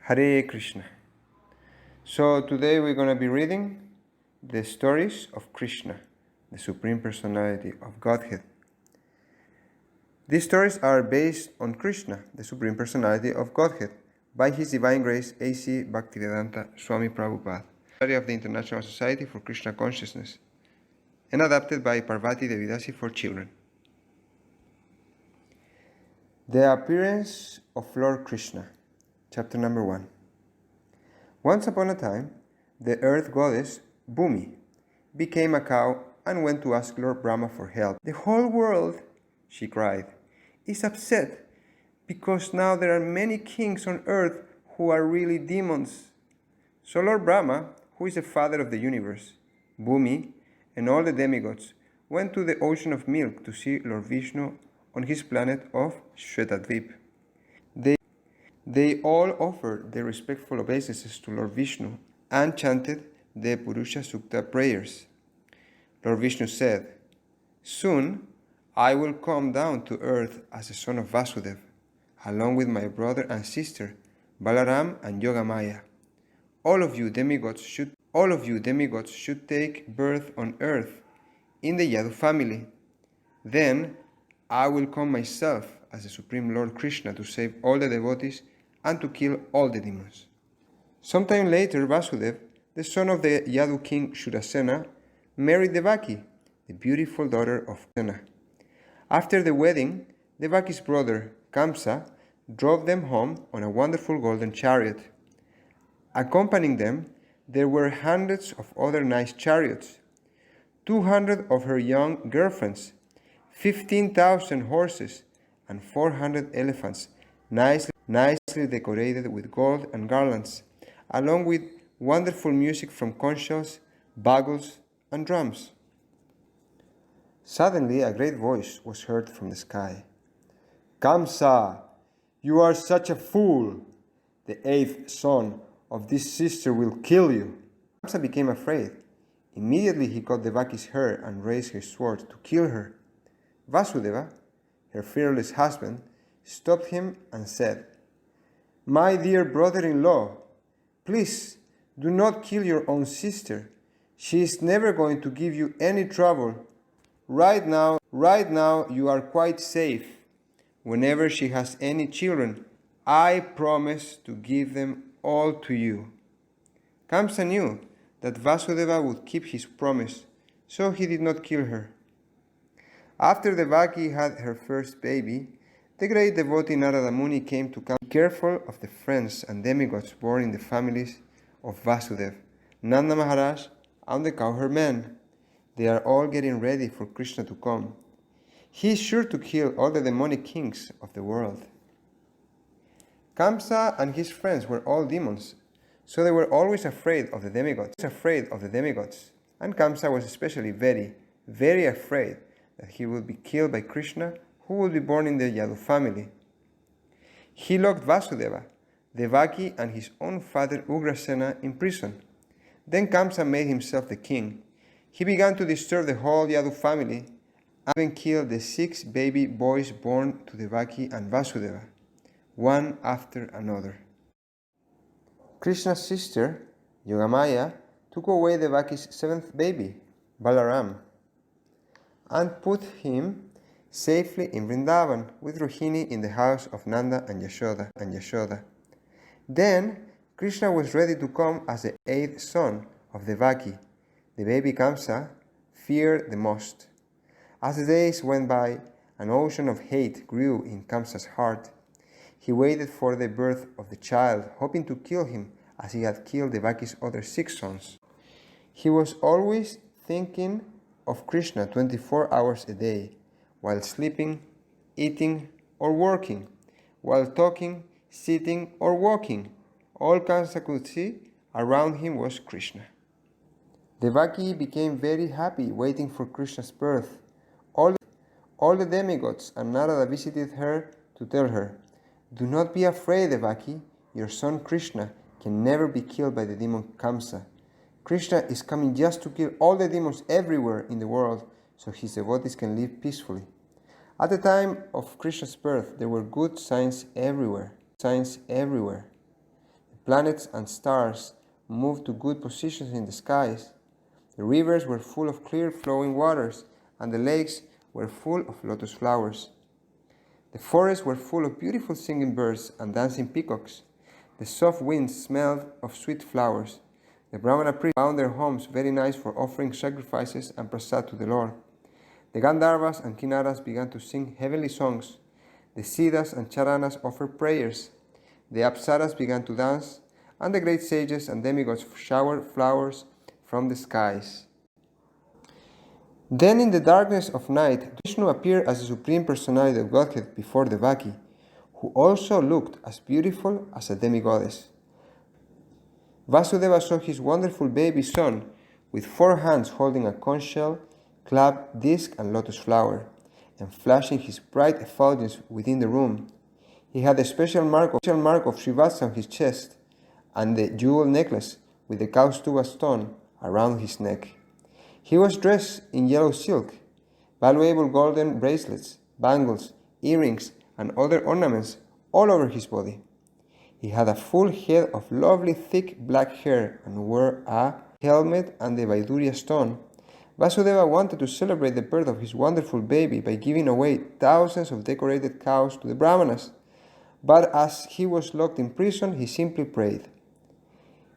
Hare Krishna. So today we're going to be reading the stories of Krishna, the Supreme Personality of Godhead. These stories are based on Krishna, the Supreme Personality of Godhead, by His Divine Grace A.C. Bhaktivedanta Swami Prabhupada, study of the International Society for Krishna Consciousness, and adapted by Parvati Devidasi for children. The appearance of Lord Krishna, chapter number 1. Once upon a time, the earth goddess, Bhumi, became a cow and went to ask Lord Brahma for help. "The whole world," she cried, "is upset because now there are many kings on earth who are really demons." So Lord Brahma, who is the father of the universe, Bhumi, and all the demigods, went to the ocean of milk to see Lord Vishnu on his planet of Shvetadvip. They all offered their respectful obeisances to Lord Vishnu and chanted the Purusha Sukta prayers. Lord Vishnu said, "Soon I will come down to earth as a son of Vasudeva, along with my brother and sister, Balaram and Yogamaya. All of you demigods should take birth on earth in the Yadu family. Then I will come myself as the Supreme Lord Krishna to save all the devotees and to kill all the demons." Sometime later, Vasudeva, the son of the Yadu king Shurasena, married Devaki, the beautiful daughter of Sena. After the wedding, Devaki's brother, Kamsa, drove them home on a wonderful golden chariot. Accompanying them, there were hundreds of other nice chariots, 200 of her young girlfriends, 15,000 horses, and 400 elephants, nicely decorated with gold and garlands, along with wonderful music from conch shells, bagels, and drums. Suddenly a great voice was heard from the sky. "Kamsa, you are such a fool! The 8th son of this sister will kill you." Kamsa became afraid. Immediately he caught Devaki's hair and raised his sword to kill her. Vasudeva, her fearless husband, stopped him and said, "My dear brother-in-law, please do not kill your own sister. She is never going to give you any trouble. Right now you are quite safe. Whenever she has any children, I promise to give them all to you." Kamsa knew that Vasudeva would keep his promise, so he did not kill her. After Devaki had her first baby, the great devotee Narada Muni came to Kamsa. "Be careful of the friends and demigods born in the families of Vasudeva, Nanda Maharaj, and the cowherd men. They are all getting ready for Krishna to come. He is sure to kill all the demonic kings of the world." Kamsa and his friends were all demons, so they were always afraid of the demigods. And Kamsa was especially very, very afraid that he would be killed by Krishna, who would be born in the Yadu family. He locked Vasudeva, Devaki, and his own father Ugrasena in prison. Then Kamsa made himself the king. He began to disturb the whole Yadu family and even killed the 6 baby boys born to Devaki and Vasudeva, one after another. Krishna's sister, Yogamaya, took away Devaki's 7th baby, Balaram, and put him safely in Vrindavan with Rohini in the house of Nanda and Yashoda. Then Krishna was ready to come as the 8th son of Devaki. The baby Kamsa feared the most. As the days went by, an ocean of hate grew in Kamsa's heart. He waited for the birth of the child, hoping to kill him as he had killed Devaki's other 6 sons. He was always thinking of Krishna 24 hours a day, while sleeping, eating, or working, while talking, sitting, or walking. All Kamsa could see around him was Krishna. Devaki became very happy waiting for Krishna's birth. All the demigods and Narada visited her to tell her, "Do not be afraid, Devaki. Your son Krishna can never be killed by the demon Kamsa. Krishna is coming just to kill all the demons everywhere in the world, so his devotees can live peacefully." At the time of Krishna's birth, there were good signs everywhere. The planets and stars moved to good positions in the skies. The rivers were full of clear flowing waters, and the lakes were full of lotus flowers. The forests were full of beautiful singing birds and dancing peacocks. The soft winds smelled of sweet flowers. The Brahmana priests found their homes very nice for offering sacrifices and prasad to the Lord. The Gandharvas and Kinnaras began to sing heavenly songs. The Siddhas and Charanas offered prayers. The Apsaras began to dance, and the great sages and demigods showered flowers from the skies. Then in the darkness of night, Vishnu appeared as the Supreme Personality of Godhead before Devaki, who also looked as beautiful as a demigoddess. Vasudeva saw his wonderful baby son with 4 hands holding a conch shell, club, disc, and lotus flower, and flashing his bright effulgence within the room. He had a special mark of Srivatsa on his chest, and the jewel necklace with the Kaustuva stone around his neck. He was dressed in yellow silk, valuable golden bracelets, bangles, earrings, and other ornaments all over his body. He had a full head of lovely thick black hair and wore a helmet and the Vaidurya stone. Vasudeva wanted to celebrate the birth of his wonderful baby by giving away thousands of decorated cows to the Brahmanas. But as he was locked in prison, he simply prayed.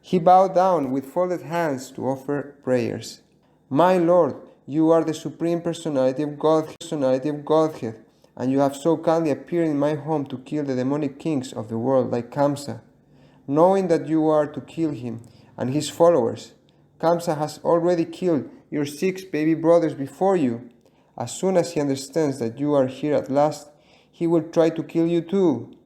He bowed down with folded hands to offer prayers. My Lord, you are the Supreme Personality of Godhead, and you have so kindly appeared in my home to kill the demonic kings of the world like Kamsa. Knowing that you are to kill him and his followers, Kamsa has already killed your 6 baby brothers before you. As soon as he understands that you are here at last, he will try to kill you too.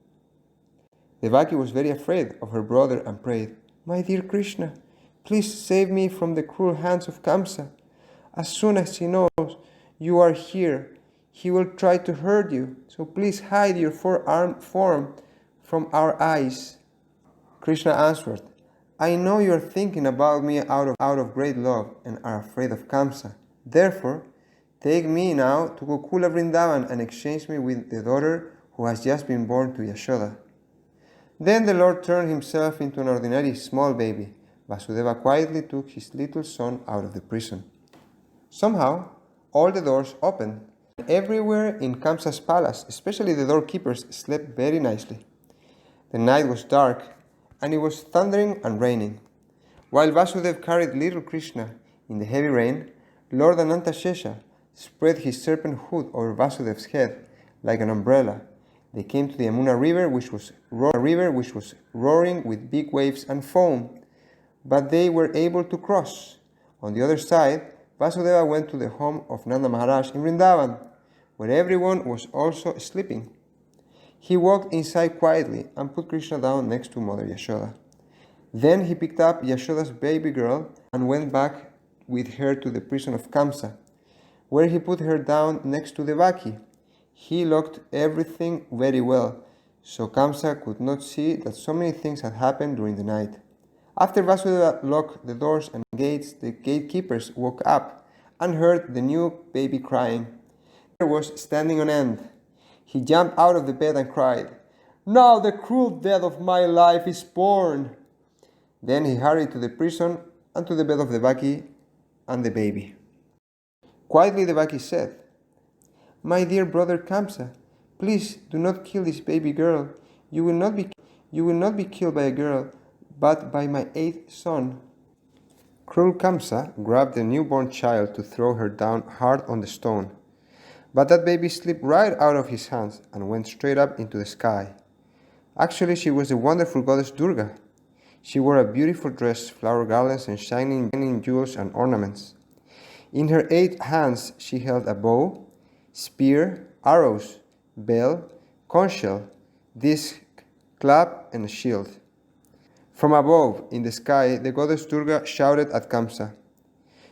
Devaki was very afraid of her brother and prayed, My dear Krishna, please save me from the cruel hands of Kamsa. As soon as he knows you are here, he will try to hurt you, so please hide your 4-armed form from our eyes. Krishna answered, I know you are thinking about me out of great love and are afraid of Kamsa. Therefore, take me now to Gokula Vrindavan and exchange me with the daughter who has just been born to Yashoda. Then the Lord turned himself into an ordinary small baby. Vasudeva quietly took his little son out of the prison. Somehow, all the doors opened. Everywhere in Kamsa's palace, especially the doorkeepers, slept very nicely. The night was dark, and it was thundering and raining. While Vasudeva carried little Krishna in the heavy rain, Lord Anantashesha spread his serpent hood over Vasudeva's head like an umbrella. They came to the Yamuna river, which was roaring with big waves and foam, but they were able to cross. On the other side, Vasudeva went to the home of Nanda Maharaj in Vrindavan, where everyone was also sleeping. He walked inside quietly and put Krishna down next to Mother Yashoda. Then he picked up Yashoda's baby girl and went back with her to the prison of Kamsa, where he put her down next to Devaki. He locked everything very well, so Kamsa could not see that so many things had happened during the night. After Vasudeva locked the doors and gates, the gatekeepers woke up and heard the new baby crying. He was standing on end. He jumped out of the bed and cried, Now the cruel death of my life is born. Then he hurried to the prison and to the bed of Devaki and the baby. Quietly Devaki said, My dear brother Kamsa, please do not kill this baby girl. You will not be killed by a girl, but by my 8th son. Cruel Kamsa grabbed the newborn child to throw her down hard on the stone. But that baby slipped right out of his hands and went straight up into the sky. Actually, she was the wonderful goddess Durga. She wore a beautiful dress, flower garlands, and shining jewels and ornaments. In her 8 hands she held a bow, spear, arrows, bell, conch shell, disc, club, and a shield. From above, in the sky, the goddess Durga shouted at Kamsa,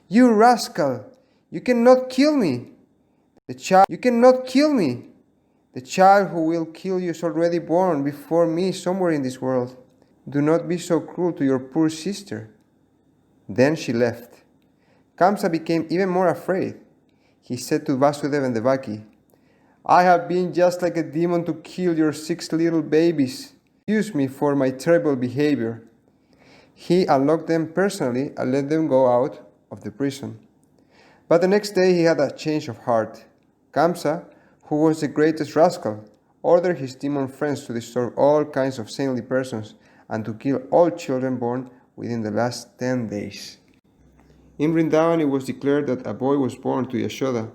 You rascal! You cannot kill me! You cannot kill me! The child who will kill you is already born before me somewhere in this world. Do not be so cruel to your poor sister. Then she left. Kamsa became even more afraid. He said to Vasudeva and Devaki, I have been just like a demon to kill your 6 little babies. excuse me for my terrible behavior. He unlocked them personally and let them go out of the prison. But the next day he had a change of heart. Kamsa, who was the greatest rascal, ordered his demon friends to destroy all kinds of saintly persons and to kill all children born within the last 10 days. In Vrindavan it was declared that a boy was born to Yashoda.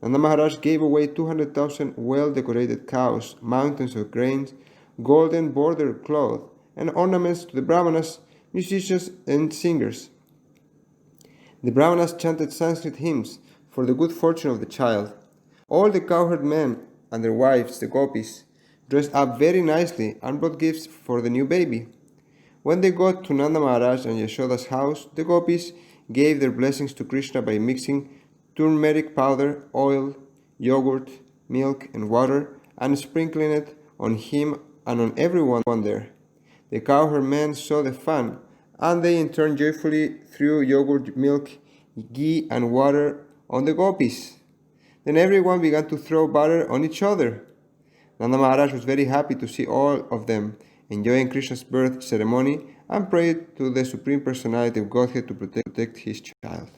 Nanda Maharaj gave away 200,000 well-decorated cows, mountains of grains, golden bordered cloth, and ornaments to the brahmanas, musicians, and singers. The brahmanas chanted Sanskrit hymns for the good fortune of the child. All the cowherd men and their wives, the gopis, dressed up very nicely and brought gifts for the new baby. When they got to Nanda Maharaj and Yashoda's house, the gopis gave their blessings to Krishna by mixing turmeric powder, oil, yogurt, milk, and water, and sprinkling it on him and on everyone there. The cowherd men saw the fun, and they in turn joyfully threw yogurt, milk, ghee, and water on the gopis. Then everyone began to throw butter on each other. Nanda Maharaj was very happy to see all of them enjoying Krishna's birth ceremony and prayed to the Supreme Personality of Godhead to protect his child.